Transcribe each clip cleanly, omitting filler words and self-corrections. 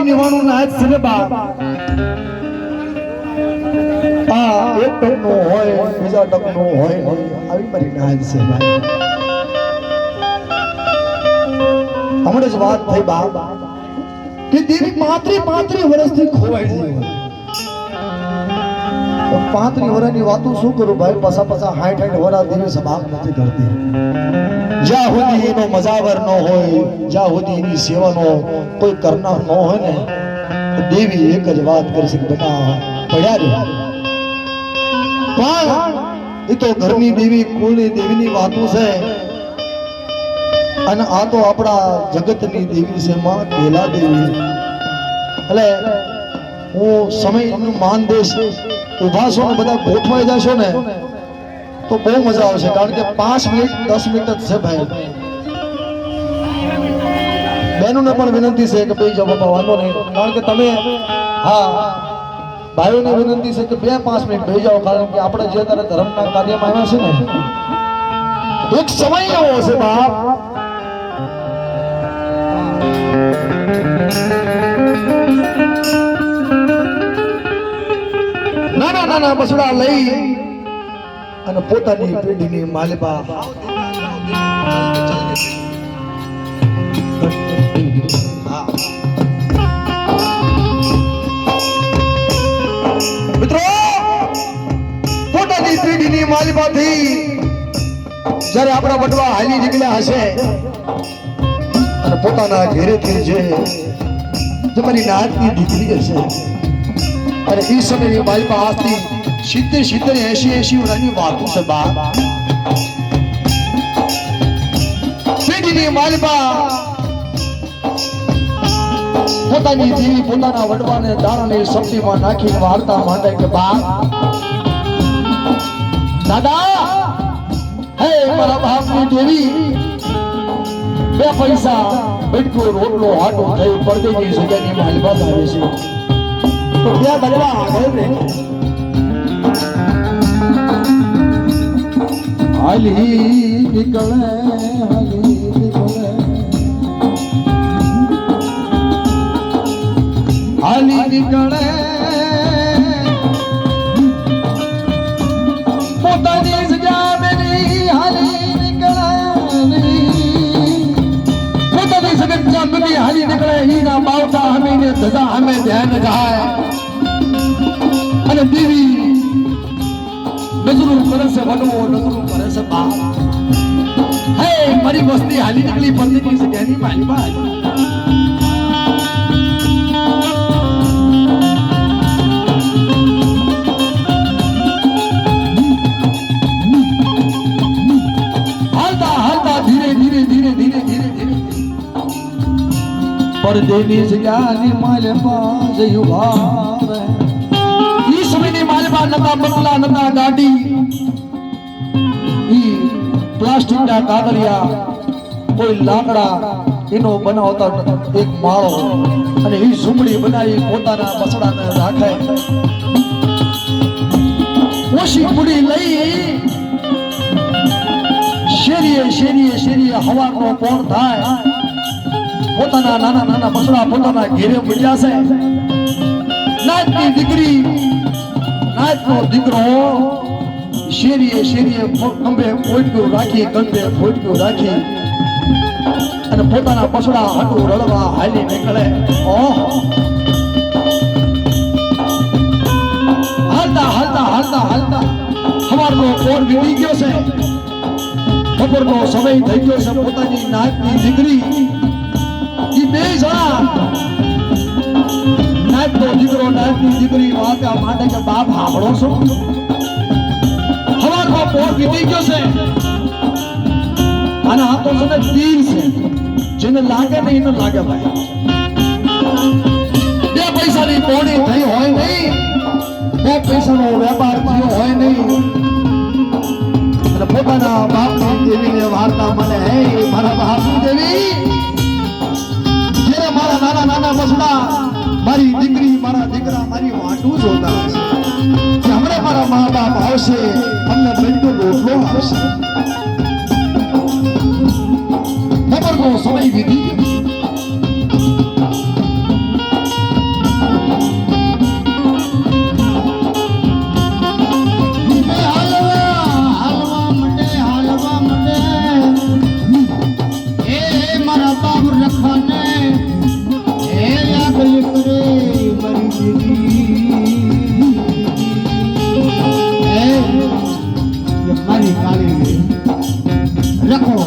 નિવાણું નાચ છે ને બાપ આ એક ટકનું હોય બીજા ટકનું હોય આવી મારી નાચ છે ભાઈ હમણાં જ વાત થઈ બાપ કે દેવી 35 વર્ષથી ખોવાઈ ગઈ 35 વર્ષની વાતો શું કરું ભાઈ પસા 60 વર્ષ દેવી સભાગ નથી કરતી જ્યાં સુધી એનો મજાવર ન હોય જ્યાં સુધી એની સેવાનો કોઈ કરનાર ન હોય ને દેવી એક જ વાત કરી છે કે બેટા પડ્યા રે પણ એ તો ઘરની દેવી કુળની દેવીની વાતો છે અને આ તો આપણા જગતની દેવી છે માં કેલા દેવી એટલે હું સમયનું માન દેશ ઉભા છો ને બધા ગોઠવાઈ જશો ને તો બહુ મજા આવશે કારણ કે 5 મિનિટ 10 મિનિટ જ છે ભાઈ બહેનોને પણ વિનંતી છે કે ભાઈ જો બાપા વાંધો નહીં કારણ કે તમે હા ભાઈઓને વિનંતી છે કે 2-5 મિનિટ બેસી જાઓ કારણ કે આપણે જે તારે ધર્મના કાર્યમાં આવ્યા છે ને એક સમય એવો છે બાપ નાના નાના બસડા લઈ અને પોતાની પેઢીની માલિબા મિત્રો પોતાની પેઢીની માલિબાથી જ્યારે આપણા વડવા હાલી નીકળ્યા હશે અને પોતાના ઘેરેથી જે મારી નાતની દીકરી હશે અને એ સમયની માલિબા આજથી 70-80 વર્ષની વાતો છે બા પેઢીની માલિબા પોતાની દેવી પોતાના વડવાને દાણાની સબ્જીમાં નાખીને વાર્તા માંડે કે બા દાદા હે મારા બાપની દેવી 2 પૈસા બેટકો રોટલો હાટો થઈ પડદેની જગ્યાની માલિબા આવે છે તો ત્યાં બનવા આગળ રે હાલી નીકળે હાલી નીકળે પોતાની જગ્યા મેરી હાલી નીકળે પોતાની જગ્યા મેરી હાલી નીકળે હીના બાવટા હમીને ધજા હમે ધ્યાન જાય અને દેવી નજરું કરે છે વડવો નજરું કરે છે બાપ હે મારી વસ્તી હાલી નીકળી પડતી જગ્યાની માલિબા પરદેની જગ્યાની માલિબા જયું ભાવે ઈ સમયની માલિબા નતા બંગલા નતા ગાડી ઈ પ્લાસ્ટિકના કાગળિયા કોઈ લાકડા એનો બનાવતા એક માળો અને ઈ ઝૂંપડી બનાવી પોતાના બસડાને રાખે ઓછી પૂડી લઈ શેરીએ હવાનો પોણ થાય પોતાના નાના નાના બસડા પોતાના ઘેરે પડ્યા છે નાચની દીકરી નાચનો દીકરો શેરીએ કંબે ફોટક્યું રાખી રાખી અને પોતાના બસડા હાટું રડવા હાલી નીકળે હાલતા સવારનો પોર વીતી ગયો છે બપોરનો સમય થઈ ગયો છે પોતાની નાચની દીકરી બે જણા નાચનો દીકરો નાચની દીકરી વાગ્યા માટે કે બાપ સાંભળો છો હવાનો પોર વીતી ગયો છે અને આ તો છે ને તીર છે જેને લાગે ને એને લાગે ભાઈ 2 પૈસાની પોણી થઈ હોય નહીં 2 પૈસાનો વેપાર થયો હોય નહીં અને પોતાના બાપની દેવીને વાર્તા મને હે મારા બાપની દેવી મારા નાના નાના બસડા મારી દીકરી મારા દીકરા મારી વાટું જોતા હશે કે હમણાં મારા મા બાપ આવશે અમને બેટકો રોટલો આવશે બપોરનો સમય વીતી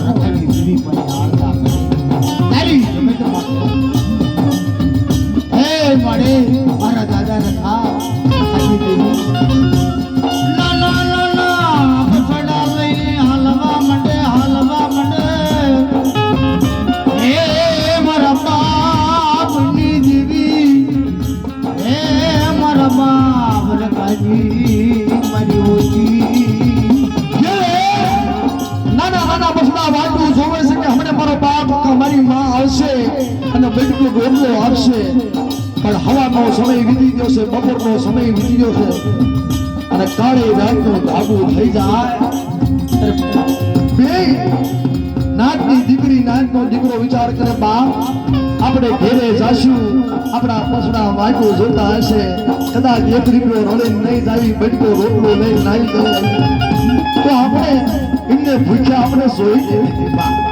રખડી દીવી પર આળતા તારી જમે તો હે મારે મારા દાદા રખા આપી દેવી ના ના ના ના બસડા લઈને હાલવા મંડે હે મારા બાપની દેવી હે મારા બાપ રખાજી મારી ઓછી નાના બસડા વાટવું જોવે છે કે હમણે મારો બાપ મારી માં આવશે અને બેટનો ગોરલો આપશે પણ હવાનો સમય વીતી ગયો છે બપોરનો સમય વીતી ગયો છે અને કાળી રાતનો ધાબુ થઈ જાય બે નાતની દીકરી નાતનો દીકરો વિચાર કરે બાપ આપણે ઘેરે જાશું આપણા પસડા વાટવું જોતા હશે કદાચ એક રીબડો રડે નહીં જાવી બેટકો રોટલો નહીં નાઈ જાય તો આપણે એમને ભૂખ્યા આપણે સોઈ દેવી બાપ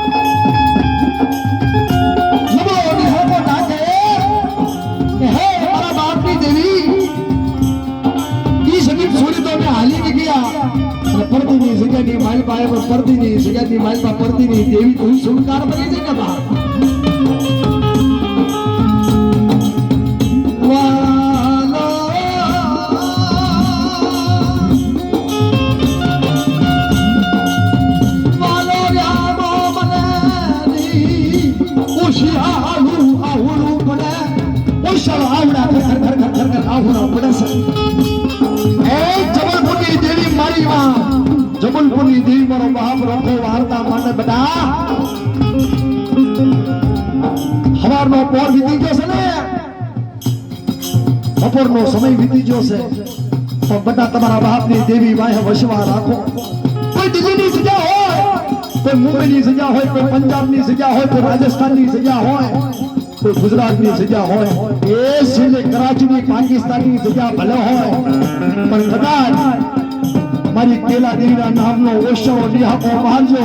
પરદીની જગ્યાની માલપા એમ પરદીની જગ્યાની માલપા પરદીની દેવી તું સુલકાર બની છે કે બા જબલપુરની દેવી મારો બાપ રખો વાર્તા મને બધા સવારનો પોર વીતી ગયો છે ને બપોરનો સમય વીતી ગયો છે તો બધા તમારા બાપની દેવી વાહે વસવા રાખો કોઈ દિલ્હીની જગ્યા હોય કોઈ મુંબઈની જગ્યા હોય કોઈ પંજાબની જગ્યા હોય કોઈ રાજસ્થાનની જગ્યા હોય કોઈ ગુજરાતની જગ્યા હોય એ છેલ્લે કરાચીની પાકિસ્તાનની જગ્યા ભલે હોય પણ કદાચ મારી કેલા દેવીના નામનો ઓશો નિહાકો મારજો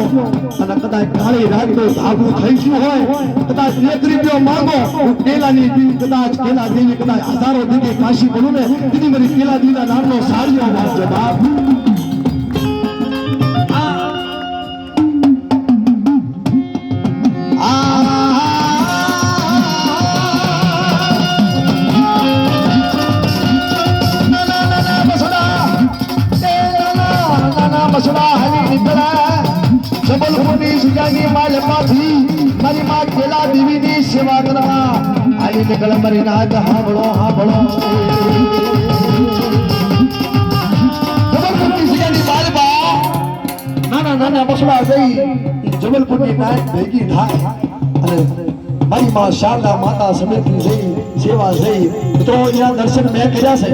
અને કદાચ કાળી રાતનો ધાબુ થઈ ગયું હોય કદાચ એક રૂપિયો માંગો કેલાની દેવી કદાચ કેલા દેવી કદાચ હજારો દીદી કાશી બનું ને દીદી મારી કેલા દેવીના નામનો સાડીઓ મારજો બાપ જબલપુરની સુજાની માલમાંથી મારી માં કેલા દેવીની સેવા કરવા આલી નીકળ મારી નાદ હાંભળો જબલપુરની સુજાની માલમાં નાના બસડા જઈ જબલપુરની નાદ ભેગી થાય અને મારી માં શારદા માતા સમેતની જઈ સેવા જઈ મિત્રો અહીંયા દર્શન મેં કર્યા છે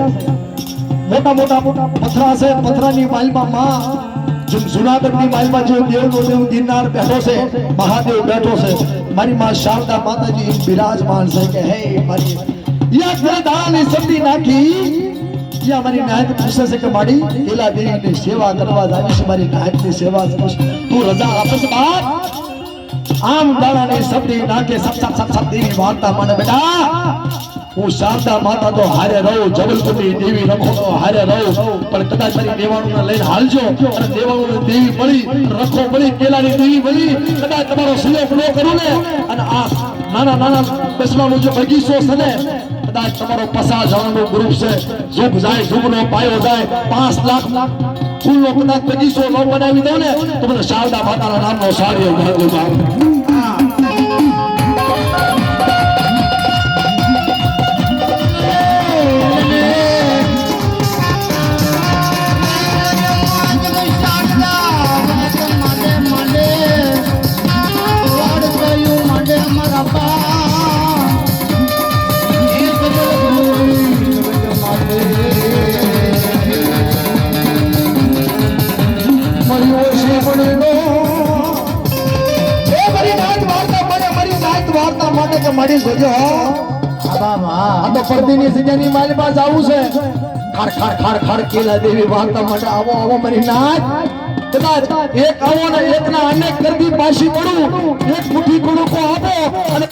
મોટા પથરા છે પથરાની માલમાં માં જુનાગઢની માલમાં જે દેવનો દેવ ગિરનાર બેઠો છે મહાદેવ બેઠો છે મારી માં શારદા માતાજી બિરાજમાન છે કે હે મારી યા ગરદાની સબડી નાખી યા મારી નાયક પૂછે છે કે માડી કેલા દેવીની સેવા કરવા જાય છે મારી નાયકની સેવા કરીશ તું રજા આપસ બાપ આમ દાડાની સબડી નાખે સબ દેવી વાર્તા મને બેટા હું શારદા માતા તો હારે રહું જબલપુરની દેવી રખો તો હારે રહું પણ કદાચ મારી દેવાણું લઈને હાલજો અને દેવાણું દેવી મળી રખો મળી કેલાની દેવી મળી કદાચ તમારો સહયોગ ન કરું ને અને આ નાના બેસવાનો જે બગીચો છે ને કદાચ તમારો 50 જણાનું ગ્રુપ છે ઝૂક જાય ઝૂકનો પાયો જાય 5 લાખ ફૂલનો કદાચ બગીચો ન બનાવી દો ને તો મને શારદા માતાના નામનો સાડીઓ ભરજો બાપ મારી સોજો આ તો પરદીની જગ્યાની મારી પાસે આવું છે ખાડ કેલા દેવી વાર્તા માટે આવો મારી નાચ કદાચ એક આવો ને એક ના અનેક કરવી પાછી પડું એક મુઠ્ઠી કુડુકો આપો અને